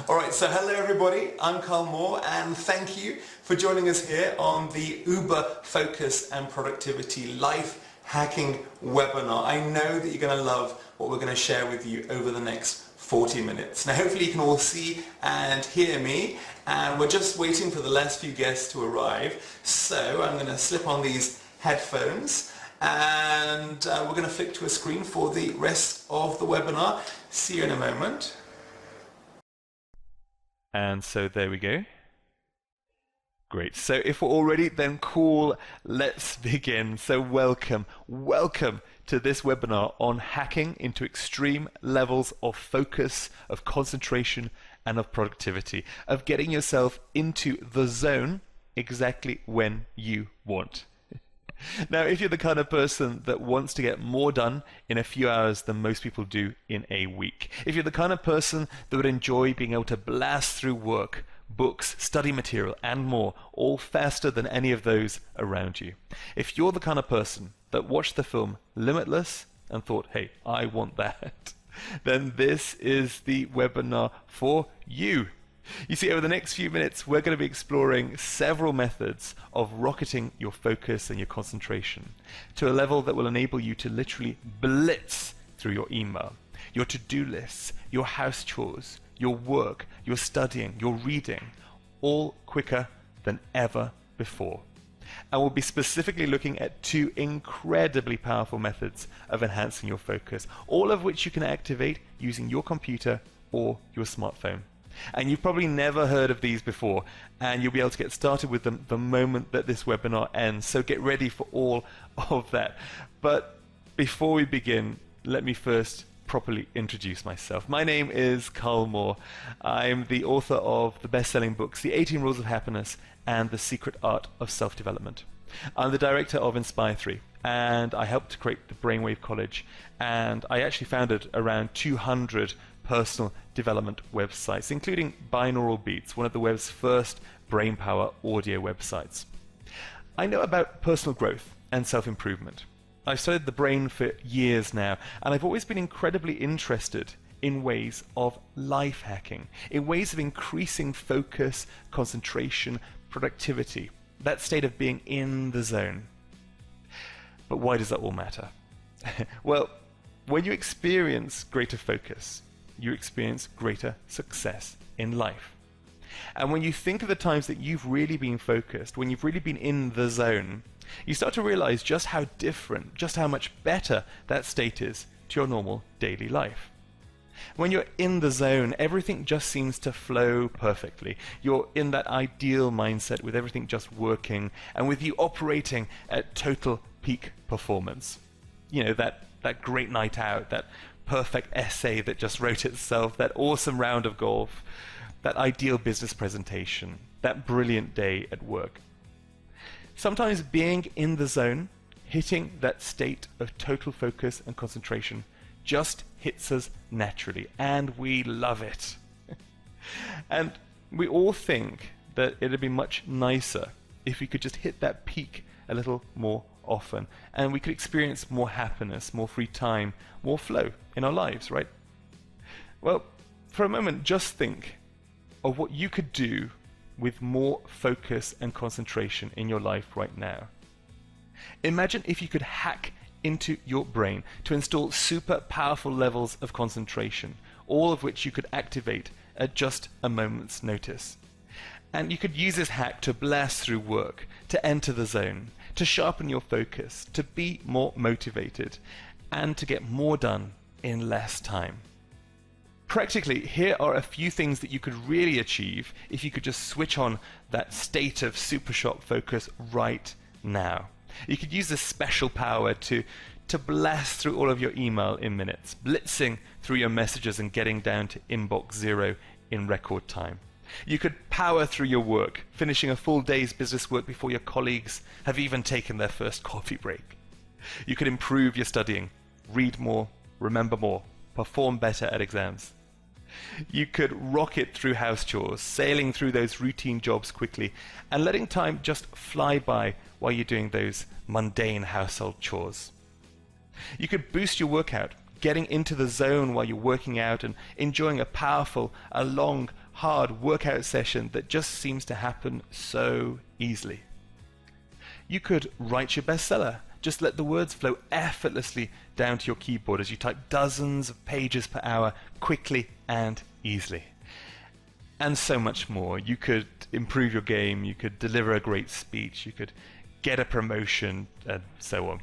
Alright, so hello everybody, I'm Carl Moore and thank you for joining us here on the Uber Focus and Productivity Life Hacking webinar. I know that you're going to love what we're going to share with you over the next 40 minutes. Now hopefully you can all see and hear me, and we're just waiting for the last few guests to arrive. So I'm going to slip on these headphones and we're going to flick to a screen for the rest of the webinar. See you in a moment. And so there we go. Great. So if we're all ready, then cool, let's begin. So welcome to this webinar on hacking into extreme levels of focus, of concentration, and of productivity, of getting yourself into the zone exactly when you want. Now, if you're the kind of person that wants to get more done in a few hours than most people do in a week, if you're the kind of person that would enjoy being able to blast through work, books, study material, and more, all faster than any of those around you, if you're the kind of person that watched the film Limitless and thought, hey, I want that, then this is the webinar for you. You see, over the next few minutes, we're going to be exploring several methods of rocketing your focus and your concentration to a level that will enable you to literally blitz through your email, your to-do lists, your house chores, your work, your studying, your reading, all quicker than ever before. And we'll be specifically looking at two incredibly powerful methods of enhancing your focus, all of which you can activate using your computer or your smartphone. And you've probably never heard of these before, and you'll be able to get started with them the moment that this webinar ends. So get ready for all of that. But before we begin, let me first properly introduce myself. My name is Carl Moore. I'm the author of the best-selling books, The 18 Rules of Happiness and The Secret Art of Self-Development. I'm the director of Inspire 3, and I helped to create the Brainwave College, and I actually founded around 200 personal development websites, including Binaural Beats, one of the web's first brainpower audio websites. I know about personal growth and self-improvement. I've studied the brain for years now, and I've always been incredibly interested in ways of life hacking, in ways of increasing focus, concentration, productivity, that state of being in the zone. But why does that all matter? Well, when you experience greater focus, you experience greater success in life. And when you think of the times that you've really been focused, when you've really been in the zone, you start to realize just how different, just how much better that state is to your normal daily life. When you're in the zone, everything just seems to flow perfectly. You're in that ideal mindset with everything just working and with you operating at total peak performance. You know, that great night out, that perfect essay that just wrote itself, that awesome round of golf, that ideal business presentation, that brilliant day at work. Sometimes being in the zone, hitting that state of total focus and concentration, just hits us naturally, and we love it. And we all think that it'd be much nicer if we could just hit that peak a little more often, and we could experience more happiness, more free time, more flow in our lives, right? Well, for a moment, just think of what you could do with more focus and concentration in your life right now. Imagine if you could hack into your brain to install super powerful levels of concentration, all of which you could activate at just a moment's notice. And you could use this hack to blast through work, to enter the zone, to sharpen your focus, to be more motivated, and to get more done in less time. Practically, here are a few things that you could really achieve if you could just switch on that state of super sharp focus right now. You could use this special power to blast through all of your email in minutes, blitzing through your messages and getting down to inbox zero in record time. You could power through your work, finishing a full day's business work before your colleagues have even taken their first coffee break. You could improve your studying, read more, remember more, perform better at exams. You could rocket through house chores, sailing through those routine jobs quickly, and letting time just fly by while you're doing those mundane household chores. You could boost your workout, getting into the zone while you're working out and enjoying a powerful, a long, hard workout session that just seems to happen so easily. You could write your bestseller. Just let the words flow effortlessly down to your keyboard as you type dozens of pages per hour quickly and easily. And so much more. You could improve your game, you could deliver a great speech, you could get a promotion, and so on.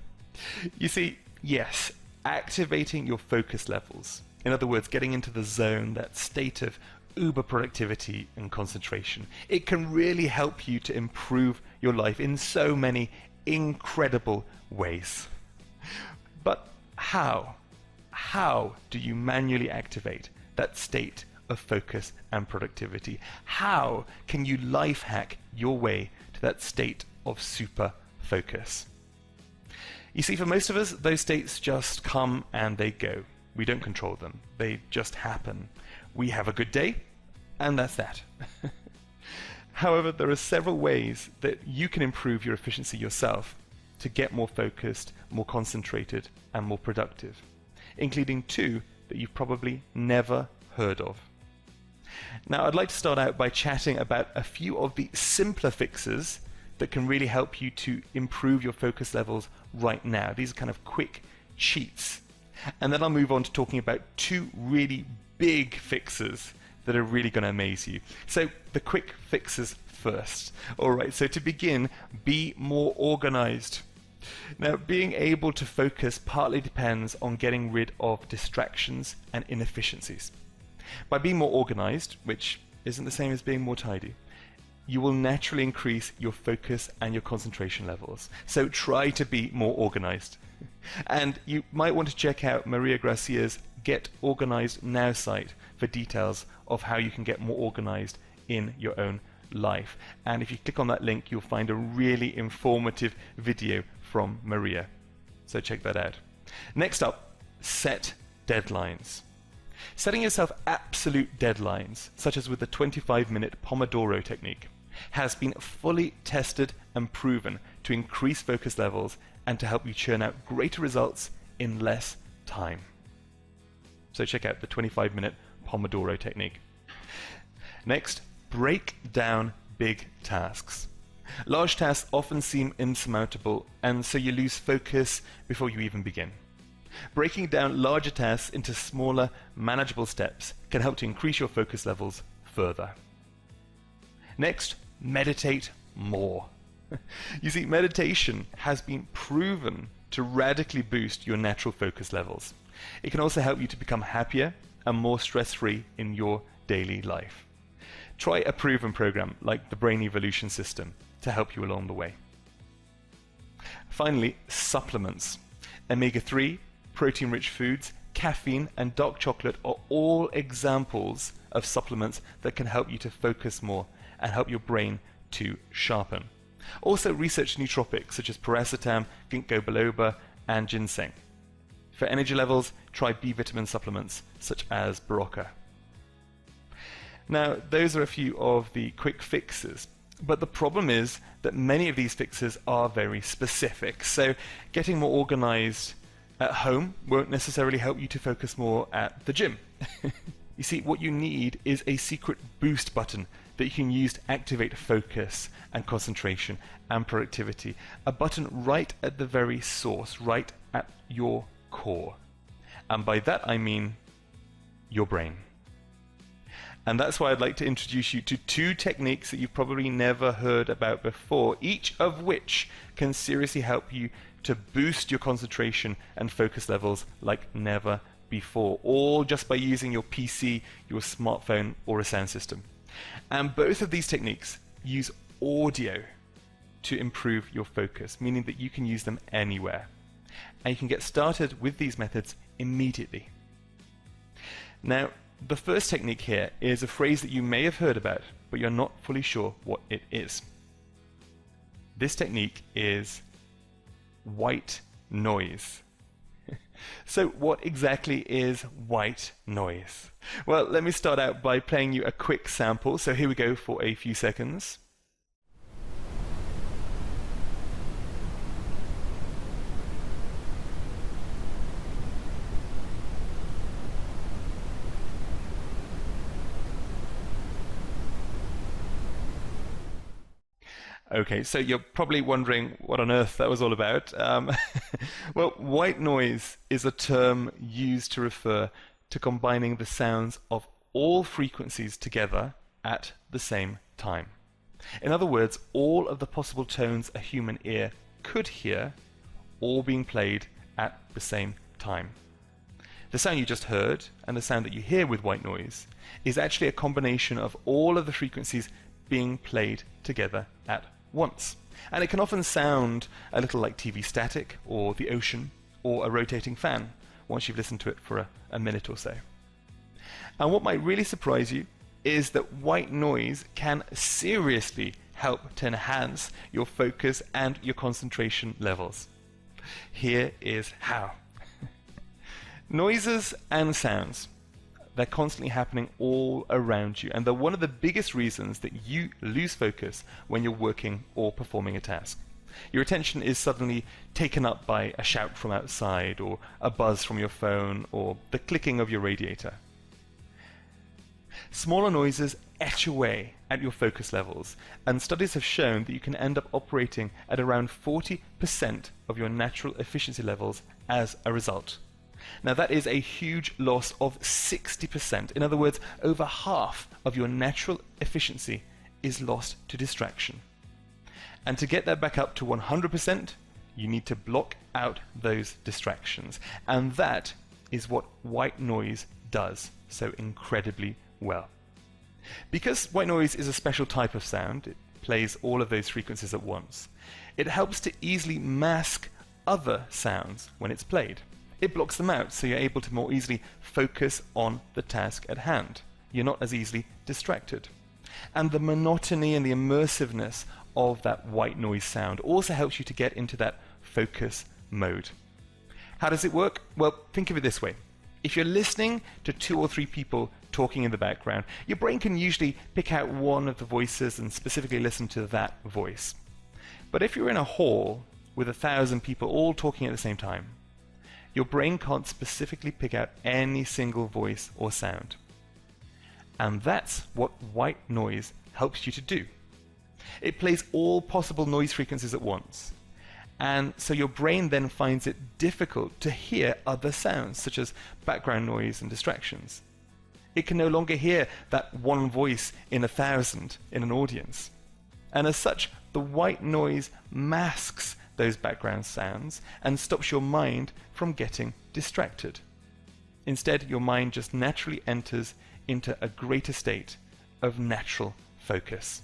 You see, yes, activating your focus levels, in other words, getting into the zone, that state of uber productivity and concentration, it can really help you to improve your life in so many incredible ways. But how? How do you manually activate that state of focus and productivity? How can you life hack your way to that state of super focus? You see, for most of us, those states just come and they go. We don't control them. They just happen. We have a good day, and that's that. However, there are several ways that you can improve your efficiency yourself to get more focused, more concentrated, and more productive, including 2 that you've probably never heard of. Now, I'd like to start out by chatting about a few of the simpler fixes that can really help you to improve your focus levels right now. These are kind of quick cheats. And then I'll move on to talking about 2 really big fixes that are really going to amaze you. So the quick fixes first. Alright, so to begin, be more organized. Now, being able to focus partly depends on getting rid of distractions and inefficiencies. By being more organized, which isn't the same as being more tidy, you will naturally increase your focus and your concentration levels. So try to be more organized. And you might want to check out Maria Gracia's Get Organized Now site for details of how you can get more organized in your own life. And if you click on that link, you'll find a really informative video from Maria. So check that out. Next up, set deadlines. Setting yourself absolute deadlines, such as with the 25-minute Pomodoro technique, has been fully tested and proven to increase focus levels and to help you churn out greater results in less time. So check out the 25-minute Pomodoro technique. Next, break down big tasks. Large tasks often seem insurmountable, and so you lose focus before you even begin. Breaking down larger tasks into smaller, manageable steps can help to increase your focus levels further. Next, meditate more. You see, meditation has been proven to radically boost your natural focus levels. It can also help you to become happier and more stress-free in your daily life. Try a proven program like the Brain Evolution system to help you along the way. Finally, supplements. Omega-3, protein-rich foods, caffeine, and dark chocolate are all examples of supplements that can help you to focus more and help your brain to sharpen. Also, research nootropics such as paracetam, ginkgo biloba, and ginseng. For energy levels, try B vitamin supplements such as Berocca. Now, those are a few of the quick fixes, but the problem is that many of these fixes are very specific. So getting more organized at home won't necessarily help you to focus more at the gym. You see, what you need is a secret boost button that you can use to activate focus and concentration and productivity. A button right at the very source, right at your core. And by that I mean your brain. And that's why I'd like to introduce you to 2 techniques that you've probably never heard about before, each of which can seriously help you to boost your concentration and focus levels like never before, all just by using your PC, your smartphone, or a sound system. And both of these techniques use audio to improve your focus, meaning that you can use them anywhere. And you can get started with these methods immediately. Now, the first technique here is a phrase that you may have heard about, but you're not fully sure what it is. This technique is white noise. So what exactly is white noise? Well, let me start out by playing you a quick sample. So here we go for a few seconds. Okay, so you're probably wondering what on earth that was all about. Well, white noise is a term used to refer to combining the sounds of all frequencies together at the same time. In other words, all of the possible tones a human ear could hear, all being played at the same time. The sound you just heard and the sound that you hear with white noise is actually a combination of all of the frequencies being played together at once. And it can often sound a little like TV static or the ocean or a rotating fan once you've listened to it for a minute or so. And what might really surprise you is that white noise can seriously help to enhance your focus and your concentration levels. Here is how. Noises and sounds, they're constantly happening all around you, and they're one of the biggest reasons that you lose focus when you're working or performing a task. Your attention is suddenly taken up by a shout from outside, or a buzz from your phone, or the clicking of your radiator. Smaller noises etch away at your focus levels, and studies have shown that you can end up operating at around 40% of your natural efficiency levels as a result. Now that is a huge loss of 60%. In other words, over half of your natural efficiency is lost to distraction. And to get that back up to 100%, you need to block out those distractions. And that is what white noise does so incredibly well. Because white noise is a special type of sound, it plays all of those frequencies at once, it helps to easily mask other sounds when it's played. It blocks them out, so you're able to more easily focus on the task at hand. You're not as easily distracted. And the monotony and the immersiveness of that white noise sound also helps you to get into that focus mode. How does it work? Well, think of it this way. If you're listening to 2 or 3 people talking in the background, your brain can usually pick out one of the voices and specifically listen to that voice. But if you're in a hall with 1,000 people all talking at the same time, your brain can't specifically pick out any single voice or sound. And that's what white noise helps you to do. It plays all possible noise frequencies at once. And so your brain then finds it difficult to hear other sounds, such as background noise and distractions. It can no longer hear that one voice in 1,000 in an audience. And as such, the white noise masks those background sounds and stops your mind from getting distracted. Instead, your mind just naturally enters into a greater state of natural focus.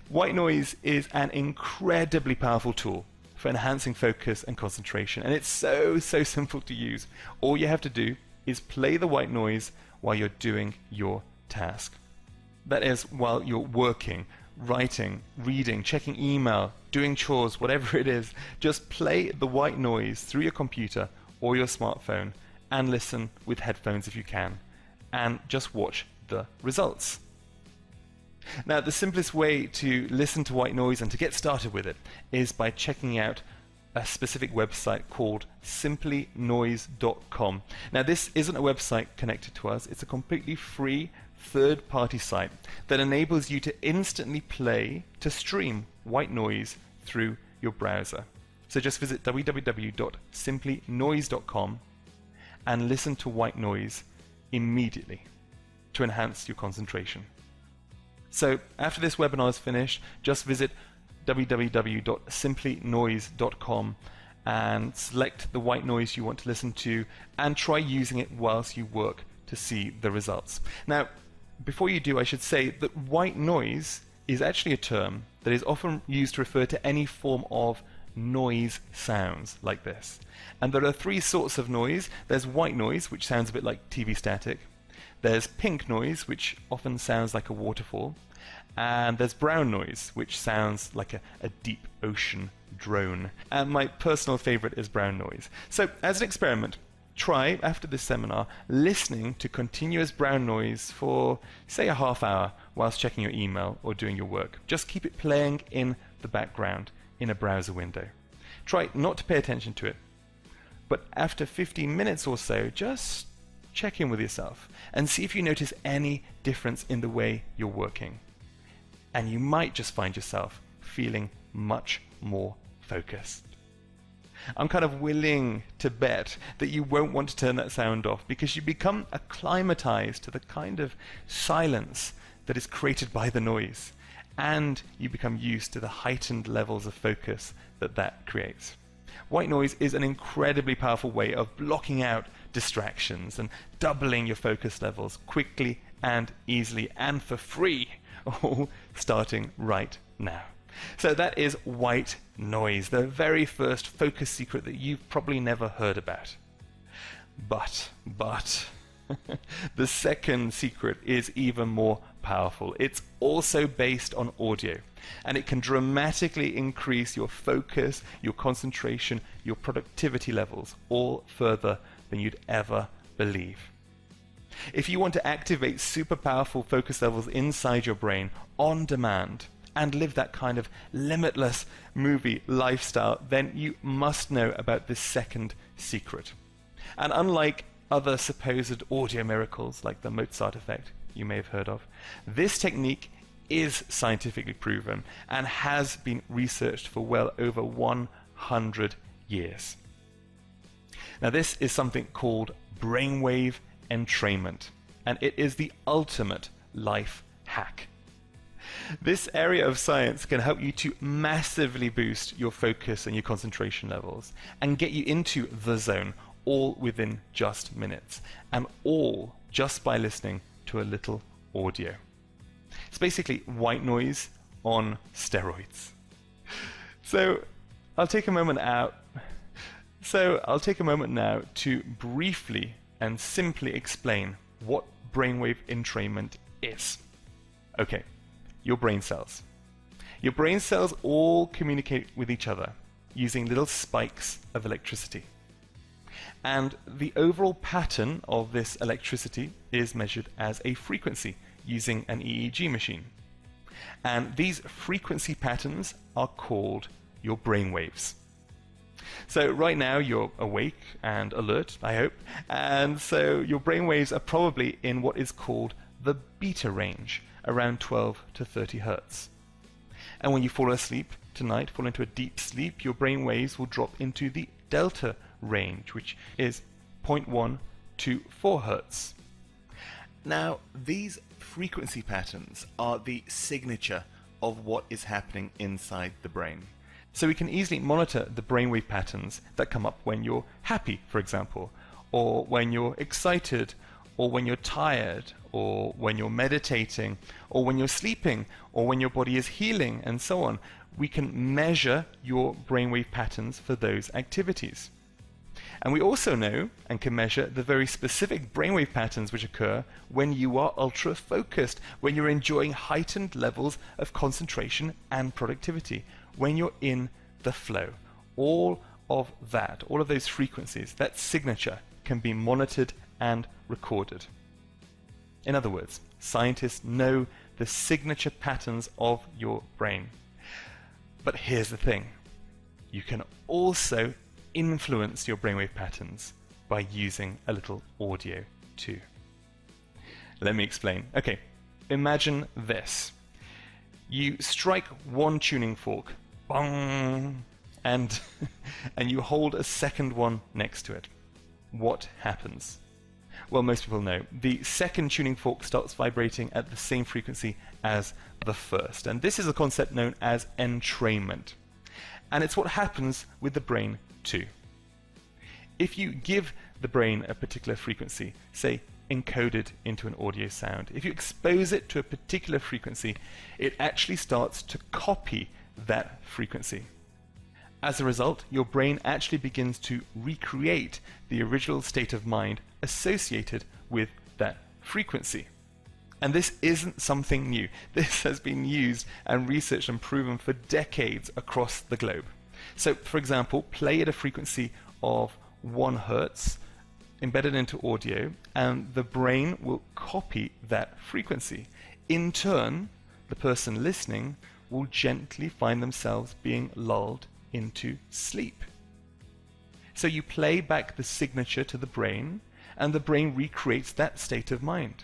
White noise is an incredibly powerful tool for enhancing focus and concentration, and it's so simple to use. All you have to do is play the white noise while you're doing your task. That is, while you're working, writing, reading, checking email, doing chores, whatever it is, just play the white noise through your computer or your smartphone and listen with headphones if you can, and just watch the results. Now, the simplest way to listen to white noise and to get started with it is by checking out a specific website called simplynoise.com. Now, this isn't a website connected to us. It's a completely free third-party site that enables you to instantly play to stream white noise through your browser. So just visit www.simplynoise.com and listen to white noise immediately to enhance your concentration. So after this webinar is finished, just visit www.simplynoise.com and select the white noise you want to listen to and try using it whilst you work to see the results. Now, before you do, I should say that white noise is actually a term that is often used to refer to any form of noise sounds like this. And there are 3 sorts of noise. There's white noise, which sounds a bit like TV static. There's pink noise, which often sounds like a waterfall. And there's brown noise, which sounds like a deep ocean drone. And my personal favorite is brown noise. So as an experiment, try, after this seminar, listening to continuous brown noise for, say, a half hour whilst checking your email or doing your work. Just keep it playing in the background in a browser window. Try not to pay attention to it. But after 15 minutes or so, just check in with yourself and see if you notice any difference in the way you're working. And you might just find yourself feeling much more focused. I'm kind of willing to bet that you won't want to turn that sound off because you become acclimatized to the kind of silence that is created by the noise, and you become used to the heightened levels of focus that that creates. White noise is an incredibly powerful way of blocking out distractions and doubling your focus levels quickly and easily and for free, all starting right now. So that is white noise, the very first focus secret that you've probably never heard about. But the second secret is even more powerful. It's also based on audio, and it can dramatically increase your focus, your concentration, your productivity levels, all further than you'd ever believe. If you want to activate super powerful focus levels inside your brain on demand and live that kind of limitless movie lifestyle, then you must know about this second secret. And unlike other supposed audio miracles like the Mozart effect you may have heard of, this technique is scientifically proven and has been researched for well over 100 years. Now, this is something called Brainwave entrainment, and it is the ultimate life hack. This area of science can help you to massively boost your focus and your concentration levels and get you into the zone, all within just minutes, and all just by listening to a little audio. It's basically white noise on steroids. So I'll take a moment now to briefly and simply explain what brainwave entrainment is. Okay, your brain cells. Your brain cells all communicate with each other using little spikes of electricity. And the overall pattern of this electricity is measured as a frequency using an EEG machine. And these frequency patterns are called your brain waves. So right now you're awake and alert, I hope, and so your brain waves are probably in what is called the beta range, around 12 to 30 hertz. And when you fall asleep tonight, fall into a deep sleep, your brain waves will drop into the delta range, which is 0.1 to 4 hertz. Now, these frequency patterns are the signature of what is happening inside the brain. So we can easily monitor the brainwave patterns that come up when you're happy, for example, or when you're excited, or when you're tired, or when you're meditating, or when you're sleeping, or when your body is healing, and so on. We can measure your brainwave patterns for those activities. And we also know and can measure the very specific brainwave patterns which occur when you are ultra focused, when you're enjoying heightened levels of concentration and productivity, when you're in the flow. All of that, all of those frequencies, that signature can be monitored and recorded. In other words, scientists know the signature patterns of your brain. But here's the thing, you can also influence your brainwave patterns by using a little audio too. Let me explain. Okay, imagine this. You strike one tuning fork, bong, and you hold a second one next to it. What happens? Well, most people know. The second tuning fork starts vibrating at the same frequency as the first, and this is a concept known as entrainment. And it's what happens with the brain too. If you give the brain a particular frequency, say encoded into an audio sound, if you expose it to a particular frequency, it actually starts to copy that frequency. As a result, your brain actually begins to recreate the original state of mind associated with that frequency. And this isn't something new. This has been used and researched and proven for decades across the globe. So, for example, play at a frequency of 1 hertz embedded into audio, and the brain will copy that frequency. In turn, the person listening will gently find themselves being lulled into sleep. So you play back the signature to the brain, and the brain recreates that state of mind.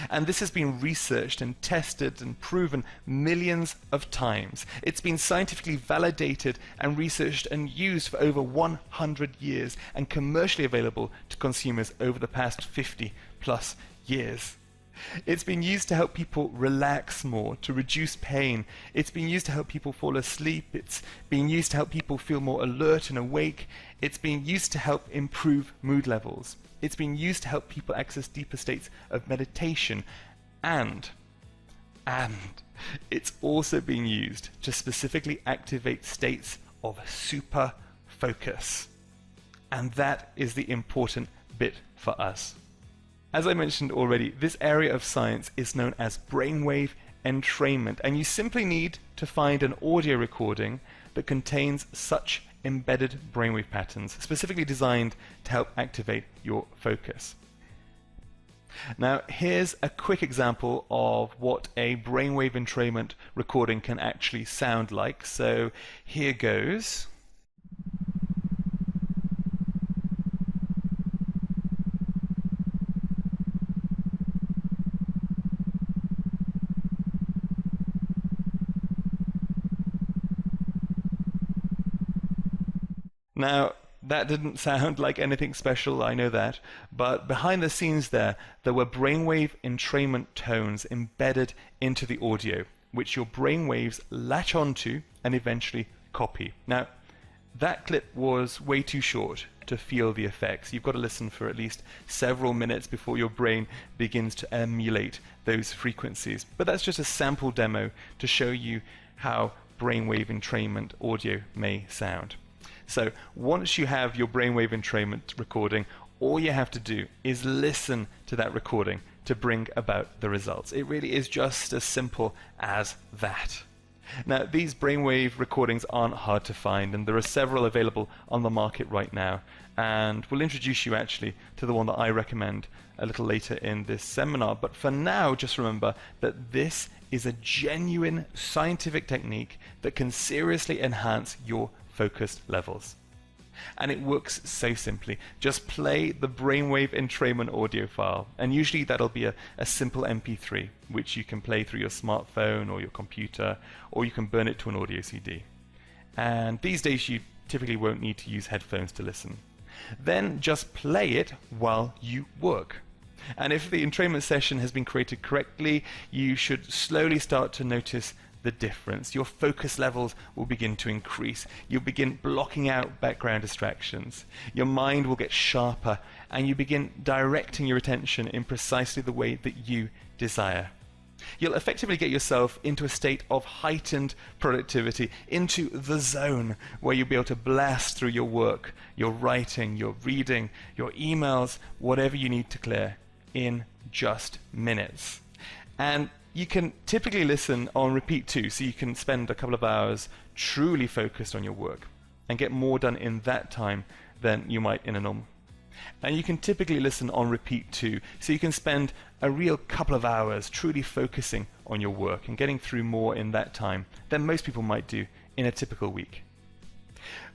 And this has been researched and tested and proven millions of times. It's been scientifically validated and researched and used for over 100 years and commercially available to consumers over the past 50 plus years. It's been used to help people relax more, to reduce pain. It's been used to help people fall asleep. It's been used to help people feel more alert and awake. It's been used to help improve mood levels. It's been used to help people access deeper states of meditation. And it's also been used to specifically activate states of super focus. And that is the important bit for us. As I mentioned already, this area of science is known as brainwave entrainment, and you simply need to find an audio recording that contains such embedded brainwave patterns, specifically designed to help activate your focus. Now, here's a quick example of what a brainwave entrainment recording can actually sound like. So here goes. Now, that didn't sound like anything special, I know that, but behind the scenes there were brainwave entrainment tones embedded into the audio, which your brainwaves latch onto and eventually copy. Now, that clip was way too short to feel the effects. You've got to listen for at least several minutes before your brain begins to emulate those frequencies. But that's just a sample demo to show you how brainwave entrainment audio may sound. So once you have your brainwave entrainment recording, all you have to do is listen to that recording to bring about the results. It really is just as simple as that. Now, these brainwave recordings aren't hard to find, and there are several available on the market right now. And we'll introduce you actually to the one that I recommend a little later in this seminar. But for now, just remember that this is a genuine scientific technique that can seriously enhance your focus levels. And it works so simply. Just play the brainwave entrainment audio file, and usually that'll be a simple MP3, which you can play through your smartphone or your computer, or you can burn it to an audio CD. And these days you typically won't need to use headphones to listen. Then just play it while you work. And if the entrainment session has been created correctly, you should slowly start to notice the difference. Your focus levels will begin to increase. You'll begin blocking out background distractions. Your mind will get sharper, and you begin directing your attention in precisely the way that you desire. You'll effectively get yourself into a state of heightened productivity, into the zone where you'll be able to blast through your work, your writing, your reading, your emails, whatever you need to clear in just minutes. And you can typically listen on repeat too, so you can spend a couple of hours truly focused on your work and get more done in that time than you might in a normal. And you can typically listen on repeat too, so you can spend a real couple of hours truly focusing on your work and getting through more in that time than most people might do in a typical week.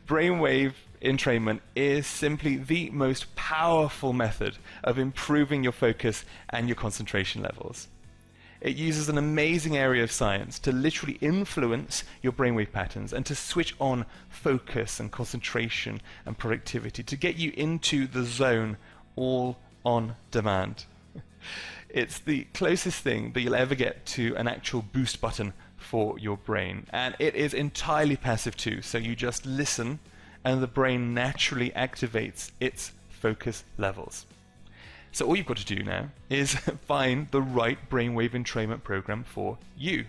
Brainwave entrainment is simply the most powerful method of improving your focus and your concentration levels. It uses an amazing area of science to literally influence your brainwave patterns and to switch on focus and concentration and productivity, to get you into the zone all on demand. It's the closest thing that you'll ever get to an actual boost button for your brain. And it is entirely passive too, so you just listen and the brain naturally activates its focus levels. So all you've got to do now is find the right brainwave entrainment program for you.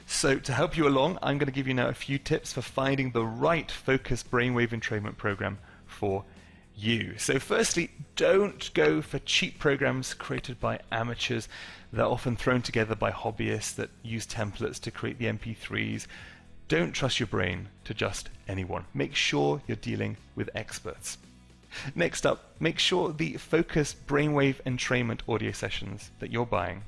So to help you along, I'm going to give you now a few tips for finding the right focused brainwave entrainment program for you. So firstly, don't go for cheap programs created by amateurs. They're often thrown together by hobbyists that use templates to create the MP3s. Don't trust your brain to just anyone. Make sure you're dealing with experts. Next up, make sure the focused brainwave entrainment audio sessions that you're buying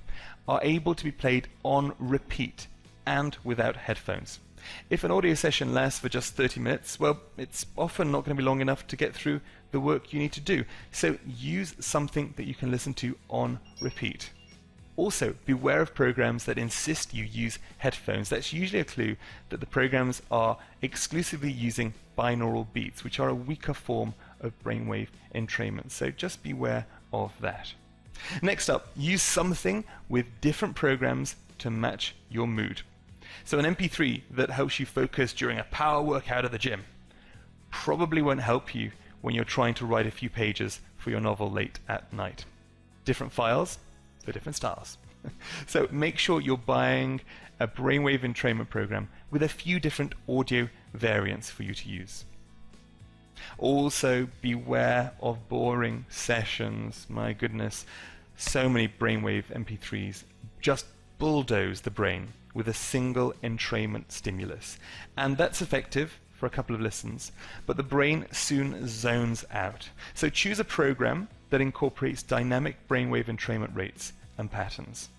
are able to be played on repeat and without headphones. If an audio session lasts for just 30 minutes, well, it's often not going to be long enough to get through the work you need to do. So use something that you can listen to on repeat. Also, beware of programs that insist you use headphones. That's usually a clue that the programs are exclusively using binaural beats, which are a weaker form of brainwave entrainment. So just beware of that. Next up, use something with different programs to match your mood. So an MP3 that helps you focus during a power workout at the gym probably won't help you when you're trying to write a few pages for your novel late at night. Different files for different styles. So make sure you're buying a brainwave entrainment program with a few different audio variants for you to use. Also, beware of boring sessions. My goodness, so many brainwave MP3s just bulldoze the brain with a single entrainment stimulus. And that's effective for a couple of listens, but the brain soon zones out. So choose a program that incorporates dynamic brainwave entrainment rates and patterns.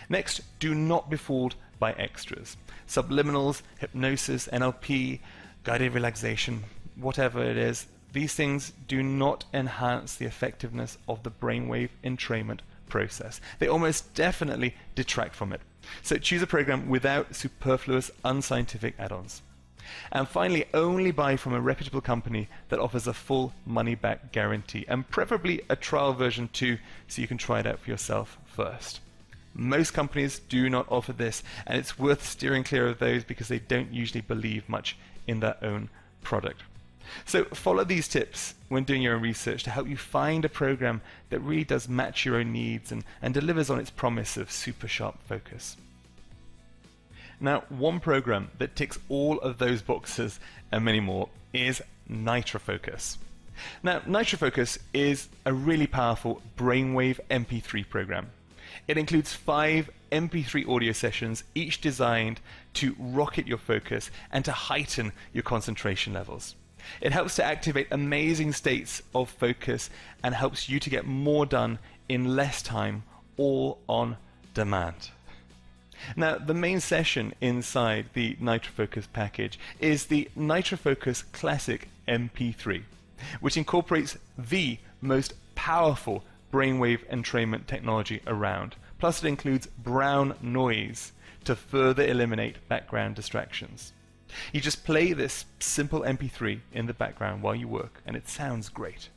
Next, do not be fooled by extras. Subliminals, hypnosis, NLP, guided relaxation, whatever it is, these things do not enhance the effectiveness of the brainwave entrainment process. They almost definitely detract from it. So choose a program without superfluous, unscientific add-ons. And finally, only buy from a reputable company that offers a full money-back guarantee, and preferably a trial version too, so you can try it out for yourself first. Most companies do not offer this, and it's worth steering clear of those because they don't usually believe much in their own product. So follow these tips when doing your own research to help you find a program that really does match your own needs and delivers on its promise of super sharp focus. Now, one program that ticks all of those boxes and many more is Nitro Focus. Now, Nitro Focus is a really powerful brainwave MP3 program. It includes 5 MP3 audio sessions, each designed to rocket your focus and to heighten your concentration levels. It helps to activate amazing states of focus and helps you to get more done in less time, all on demand. Now, the main session inside the Nitro Focus package is the Nitro Focus Classic MP3, which incorporates the most powerful brainwave entrainment technology around. Plus, it includes brown noise to further eliminate background distractions. You just play this simple MP3 in the background while you work, and it sounds great.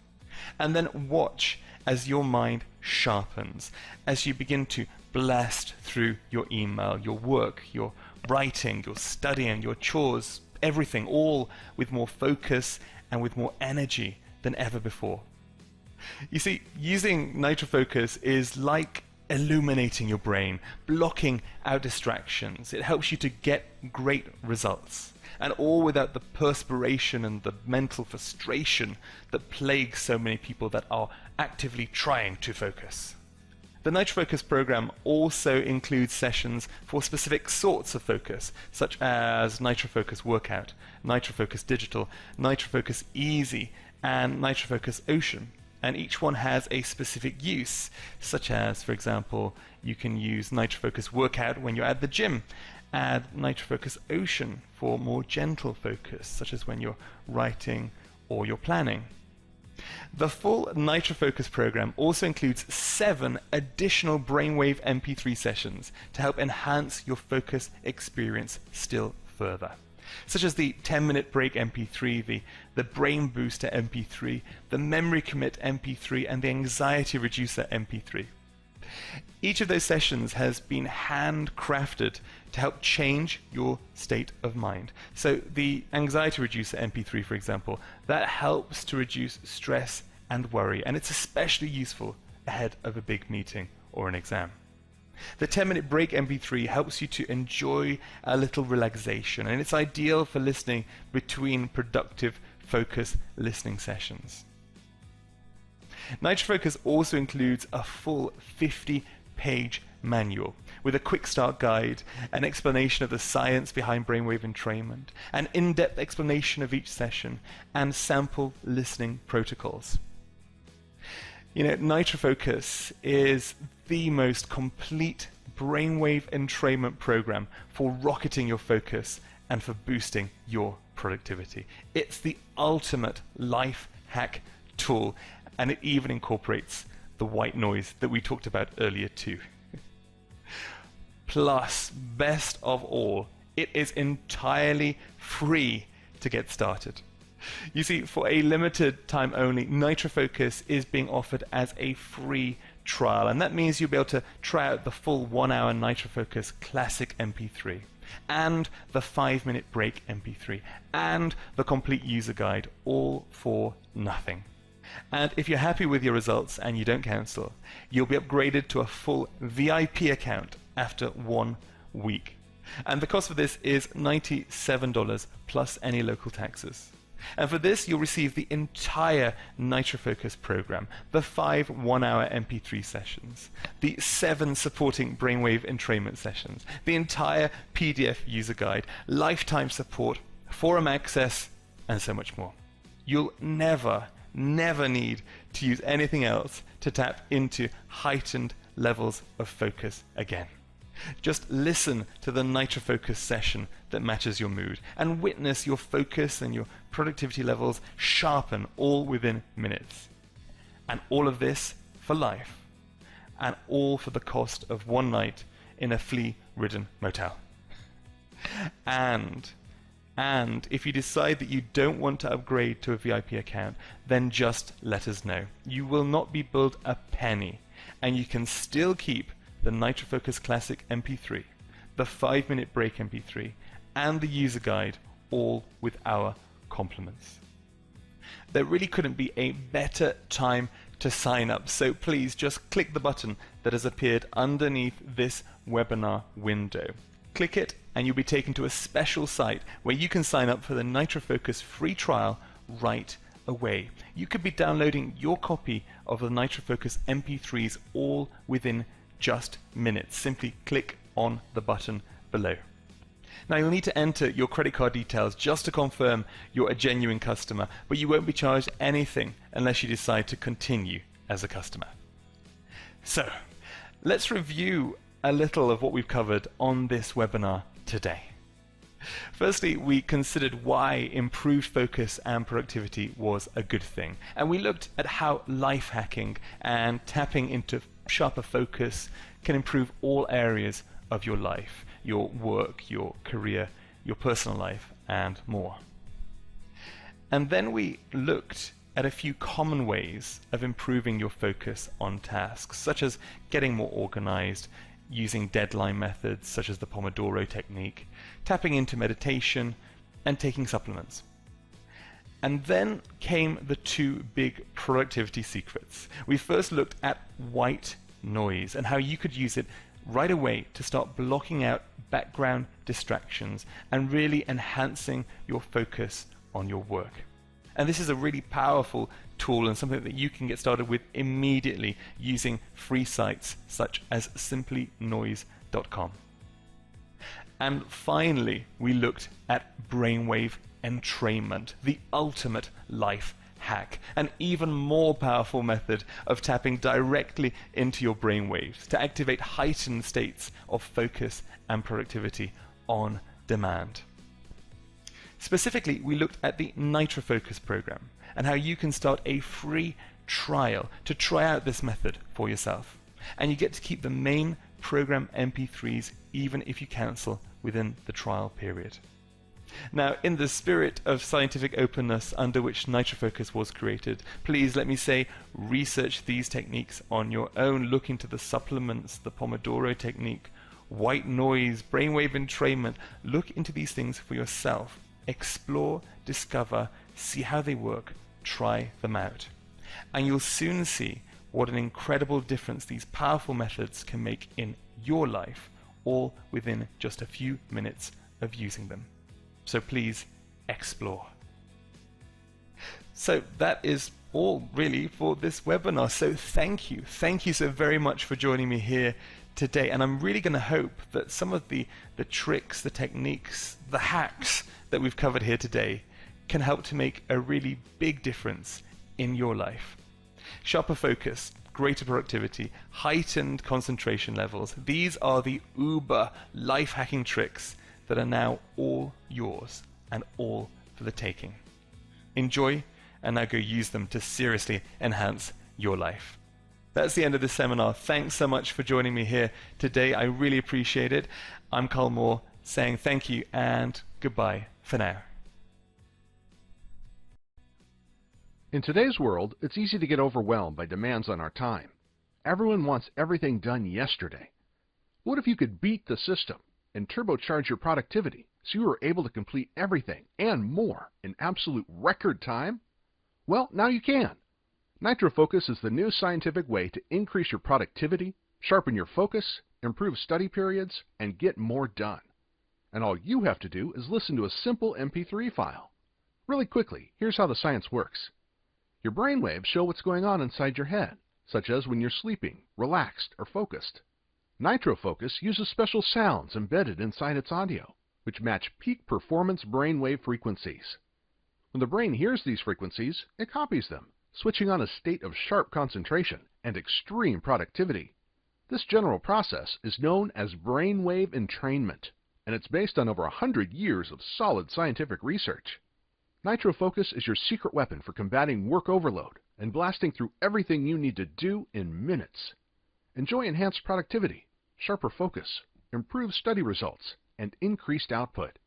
And then watch as your mind sharpens, as you begin to blast through your email, your work, your writing, your studying, your chores, everything, all with more focus and with more energy than ever before. You see, using Nitro Focus is like illuminating your brain, blocking out distractions. It helps you to get great results, and all without the perspiration and the mental frustration that plagues so many people that are actively trying to focus. The Nitro Focus program also includes sessions for specific sorts of focus, such as Nitro Focus Workout, Nitro Focus Digital, Nitro Focus Easy, and Nitro Focus Ocean. And each one has a specific use, such as, for example, you can use Nitro Focus Workout when you're at the gym, add Nitro Focus Ocean for more gentle focus, such as when you're writing or you're planning. The full Nitro Focus program also includes 7 additional brainwave MP3 sessions to help enhance your focus experience still further, such as the 10-minute break MP3, the brain booster MP3, the memory commit MP3, and the anxiety reducer MP3. Each of those sessions has been handcrafted to help change your state of mind. So the anxiety reducer MP3, for example, that helps to reduce stress and worry, and it's especially useful ahead of a big meeting or an exam. The 10-minute break MP3 helps you to enjoy a little relaxation, and it's ideal for listening between productive focus listening sessions. Nitro Focus also includes a full 50-page manual with a quick start guide, an explanation of the science behind brainwave entrainment, an in-depth explanation of each session, and sample listening protocols. You know, Nitro Focus is the most complete brainwave entrainment program for rocketing your focus and for boosting your productivity. It's the ultimate life hack tool, and it even incorporates the white noise that we talked about earlier too. Plus, best of all, it is entirely free to get started. You see, for a limited time only, Nitro Focus is being offered as a free trial, and that means you'll be able to try out the full 1-hour Nitro Focus Classic MP3, and the 5-minute break MP3, and the complete user guide, all for nothing. And if you're happy with your results and you don't cancel, you'll be upgraded to a full VIP account after 1 week. And the cost for this is $97 plus any local taxes. And for this, you'll receive the entire Nitro Focus program, the 5 1-hour MP3 sessions, the 7 supporting Brainwave entrainment sessions, the entire PDF user guide, lifetime support, forum access, and so much more. You'll never need to use anything else to tap into heightened levels of focus again. Just listen to the Nitro Focus session that matches your mood and witness your focus and your productivity levels sharpen all within minutes. And all of this for life, and all for the cost of 1 night in a flea-ridden motel. And if you decide that you don't want to upgrade to a VIP account, then just let us know. You will not be billed a penny, and you can still keep the Nitro Focus Classic MP3, the 5-minute break MP3, and the user guide, all with our compliments. There really couldn't be a better time to sign up, so please just click the button that has appeared underneath this webinar window. Click it and you'll be taken to a special site where you can sign up for the Nitro Focus free trial right away. You could be downloading your copy of the Nitro Focus MP3s all within just minutes. Simply click on the button below. Now you'll need to enter your credit card details just to confirm you're a genuine customer, but you won't be charged anything unless you decide to continue as a customer. So, let's review a little of what we've covered on this webinar today. Firstly, we considered why improved focus and productivity was a good thing, and we looked at how life hacking and tapping into sharper focus can improve all areas of your life, your work, your career, your personal life, and more. And then we looked at a few common ways of improving your focus on tasks, such as getting more organized, using deadline methods such as the Pomodoro technique, tapping into meditation, and taking supplements. And then came the 2 big productivity secrets. We first looked at white noise and how you could use it right away to start blocking out background distractions and really enhancing your focus on your work. And this is a really powerful tool and something that you can get started with immediately using free sites such as simplynoise.com. And finally, we looked at Brainwave entrainment, the ultimate life hack, an even more powerful method of tapping directly into your brainwaves to activate heightened states of focus and productivity on demand. Specifically, we looked at the Nitro Focus program and how you can start a free trial to try out this method for yourself. And you get to keep the main program MP3s even if you cancel within the trial period. Now, in the spirit of scientific openness under which Nitro Focus was created, please let me say, research these techniques on your own. Look into the supplements, the Pomodoro technique, white noise, brainwave entrainment. Look into these things for yourself. Explore, discover, see how they work, try them out. And you'll soon see what an incredible difference these powerful methods can make in your life, all within just a few minutes of using them. So please explore. So that is all really for this webinar. So thank you. Thank you so very much for joining me here today. And I'm really going to hope that some of the tricks, the techniques, the hacks that we've covered here today can help to make a really big difference in your life. Sharper focus, greater productivity, heightened concentration levels. These are the uber life hacking tricks that are now all yours and all for the taking. Enjoy, and now go use them to seriously enhance your life. that's the end of this seminar. Thanks so much for joining me here today. I really appreciate it. I'm Carl Moore saying thank you and goodbye for now. In today's world, it's easy to get overwhelmed by demands on our time. Everyone wants everything done yesterday. What if you could beat the system and turbocharge your productivity so you were able to complete everything and more in absolute record time? Well, now you can. Nitro Focus is the new scientific way to increase your productivity, sharpen your focus, improve study periods, and get more done. And all you have to do is listen to a simple MP3 file. Really quickly, here's how the science works. Your brainwaves show what's going on inside your head, such as when you're sleeping, relaxed, or focused. Nitro Focus uses special sounds embedded inside its audio, which match peak performance brainwave frequencies. When the brain hears these frequencies, it copies them, switching on a state of sharp concentration and extreme productivity. This general process is known as brainwave entrainment, and it's based on over 100 years of solid scientific research. Nitro Focus is your secret weapon for combating work overload and blasting through everything you need to do in minutes. Enjoy enhanced productivity, sharper focus, improved study results, and increased output.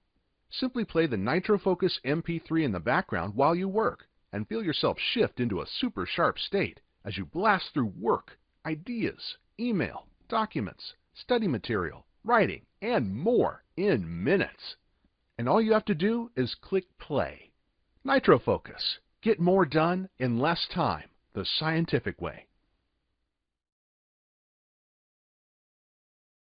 Simply play the Nitro Focus MP3 in the background while you work and feel yourself shift into a super sharp state as you blast through work, ideas, email, documents, study material, writing, and more in minutes. And all you have to do is click play. Nitro Focus. Get more done in less time, the scientific way.